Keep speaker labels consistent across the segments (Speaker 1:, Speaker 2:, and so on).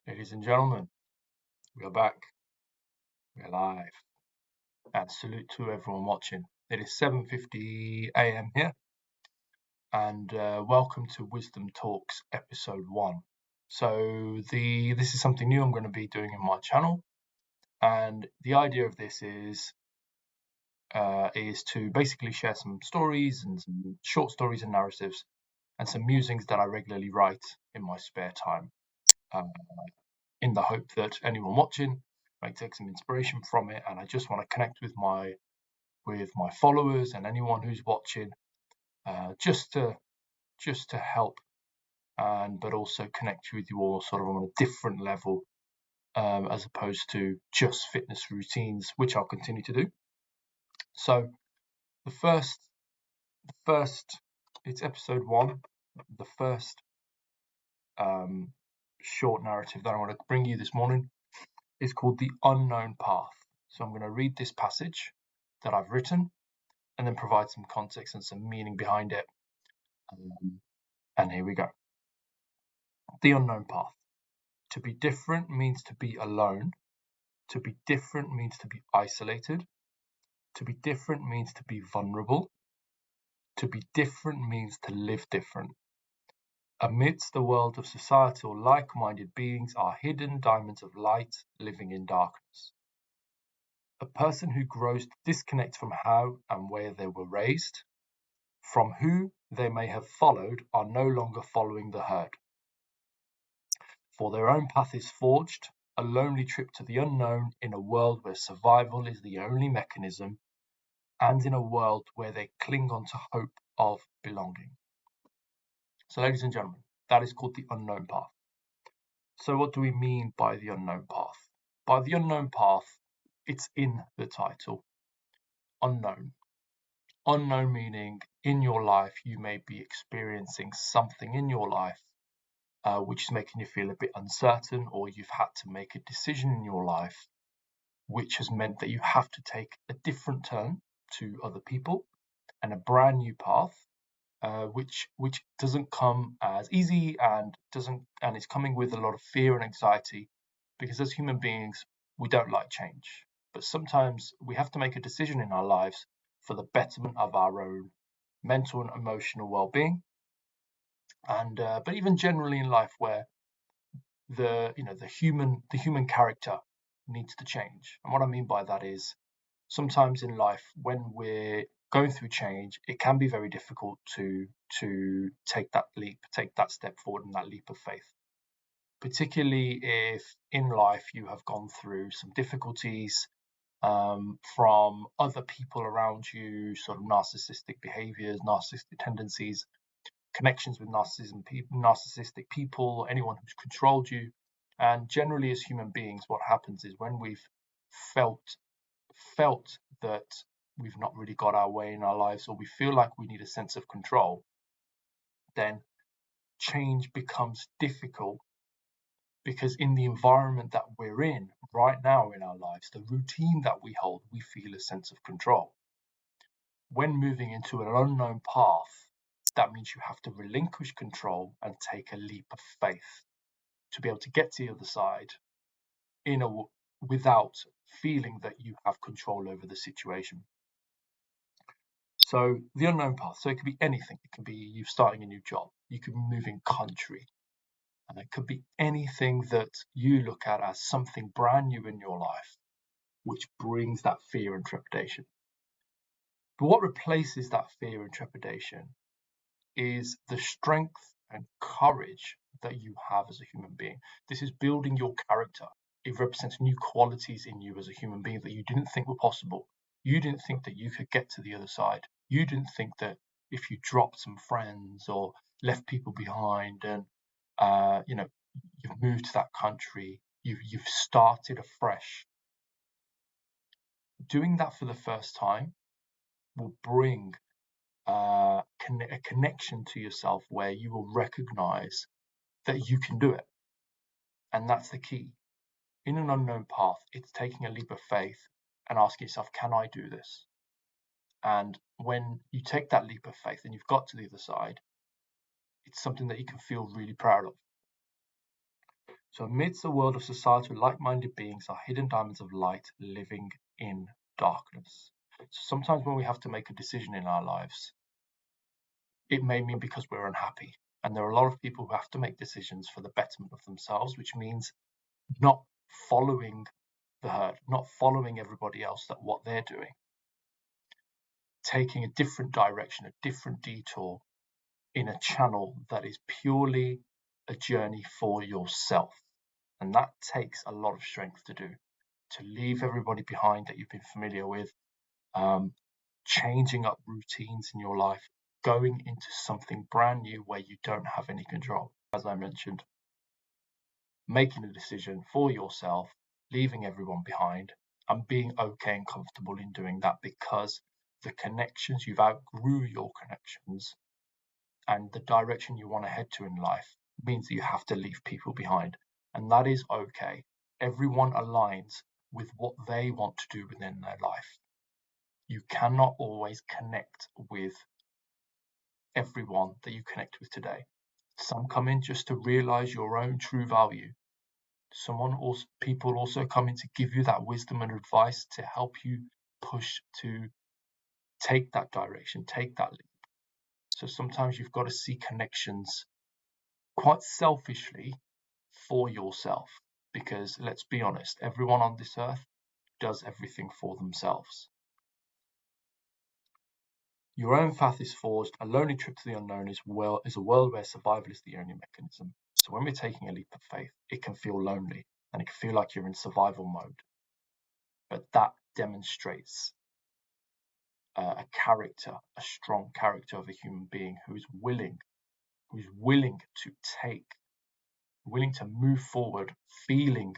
Speaker 1: Ladies and gentlemen, we are back. We're live. And salute to everyone watching. It is 7:50 a.m. here, and welcome to Wisdom Talks episode 1. So this is something new I'm going to be doing in my channel, and the idea of this is to basically share some stories and some short stories and narratives, and some musings that I regularly write in my spare time. In the hope that anyone watching might take some inspiration from it, and I just want to connect with my followers and anyone who's watching, just to help, and but also connect with you all sort of on a different level, as opposed to just fitness routines, which I'll continue to do. So the first it's episode 1. The first short narrative that I want to bring you this morning is called The Unknown Path. So I'm going to read this passage that I've written and then provide some context and some meaning behind it. And here we go. The Unknown Path. To be different means to be alone. To be different means to be isolated. To be different means to be vulnerable. To be different means to live different. Amidst the world of societal like-minded beings are hidden diamonds of light living in darkness. A person who grows to disconnect from how and where they were raised, from who they may have followed, are no longer following the herd. For their own path is forged, a lonely trip to the unknown in a world where survival is the only mechanism, and in a world where they cling on to hope of belonging. So, ladies and gentlemen, that is called the unknown path. So what do we mean by the unknown path? By the unknown path, it's in the title. Unknown. Unknown meaning in your life you may be experiencing something in your life which is making you feel a bit uncertain, or you've had to make a decision in your life which has meant that you have to take a different turn to other people and a brand new path, which doesn't come as easy and is coming with a lot of fear and anxiety, because as human beings we don't like change, but sometimes we have to make a decision in our lives for the betterment of our own mental and emotional well-being, and but even generally in life, where the human character needs to change. And what I mean by that is, sometimes in life when we're going through change, it can be very difficult to take that leap, take that step forward, and that leap of faith, particularly if in life you have gone through some difficulties from other people around you, sort of narcissistic behaviors, narcissistic tendencies, connections with narcissistic people, anyone who's controlled you. And generally as human beings, what happens is when we've felt that we've not really got our way in our lives, or we feel like we need a sense of control, then change becomes difficult, because in the environment that we're in right now in our lives, the routine that we hold, we feel a sense of control. When moving into an unknown path, that means you have to relinquish control and take a leap of faith to be able to get to the other side without feeling that you have control over the situation. So the unknown path, so it could be anything. It could be you starting a new job, you could be moving country, and it could be anything that you look at as something brand new in your life, which brings that fear and trepidation. But what replaces that fear and trepidation is the strength and courage that you have as a human being. This is building your character. It represents new qualities in you as a human being that you didn't think were possible. You didn't think that you could get to the other side. You didn't think that if you dropped some friends or left people behind and you've moved to that country, you've started afresh. Doing that for the first time will bring a connection to yourself where you will recognize that you can do it. And that's the key. In an unknown path, it's taking a leap of faith and asking yourself, can I do this? And when you take that leap of faith and you've got to the other side, it's something that you can feel really proud of. So amidst a world of societal like-minded beings are hidden diamonds of light living in darkness. So sometimes when we have to make a decision in our lives, it may mean because we're unhappy. And there are a lot of people who have to make decisions for the betterment of themselves, which means not following the herd, not following everybody else that what they're doing, taking a different direction, a different detour in a channel that is purely a journey for yourself. And that takes a lot of strength to do, to leave everybody behind that you've been familiar with, changing up routines in your life, going into something brand new where you don't have any control. As I mentioned, making a decision for yourself, leaving everyone behind, and being okay and comfortable in doing that, because the connections, you've outgrew your connections, and the direction you want to head to in life means that you have to leave people behind. And that is okay. Everyone aligns with what they want to do within their life. You cannot always connect with everyone that you connect with today. Some come in just to realize your own true value. People also come in to give you that wisdom and advice to help you push to take that direction, take that leap. So sometimes you've got to see connections quite selfishly for yourself, because let's be honest, everyone on this earth does everything for themselves. Your own path is forged. A lonely trip to the unknown is a world where survival is the only mechanism. So when we're taking a leap of faith, it can feel lonely and it can feel like you're in survival mode. But that demonstrates a character, a strong character of a human being who is willing to move forward, feeling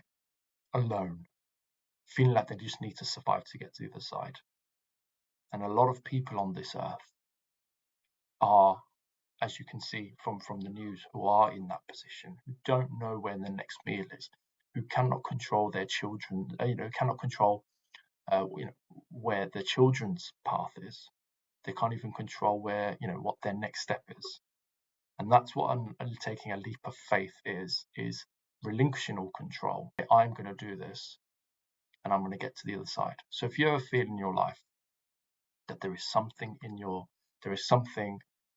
Speaker 1: alone, feeling like they just need to survive to get to the other side. And a lot of people on this earth are, as you can see from the news, who are in that position, who don't know when the next meal is, who cannot control their children, cannot control where their children's path is. They can't even control where, what their next step is. And that's what taking a leap of faith is relinquishing all control. I'm going to do this and I'm going to get to the other side. So if you ever feel in your life that there is something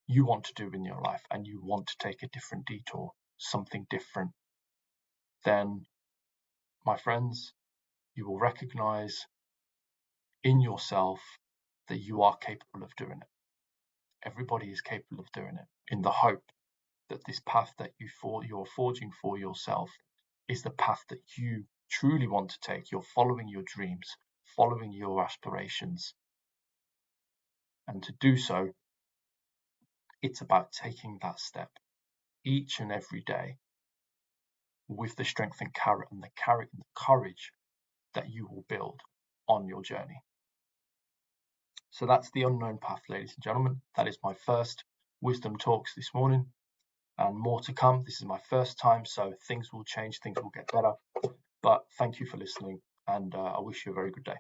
Speaker 1: you want to do in your life and you want to take a different detour, something different, then, my friends, you will recognize in yourself that you are capable of doing it. Everybody is capable of doing it, in the hope that this path that you're forging for yourself is the path that you truly want to take. You're following your dreams, following your aspirations. And to do so, it's about taking that step each and every day with the strength and courage that you will build on your journey. So that's the unknown path, ladies and gentlemen. That is my first wisdom talks this morning, and more to come. This is my first time, so things will change, things will get better. But thank you for listening, and I wish you a very good day.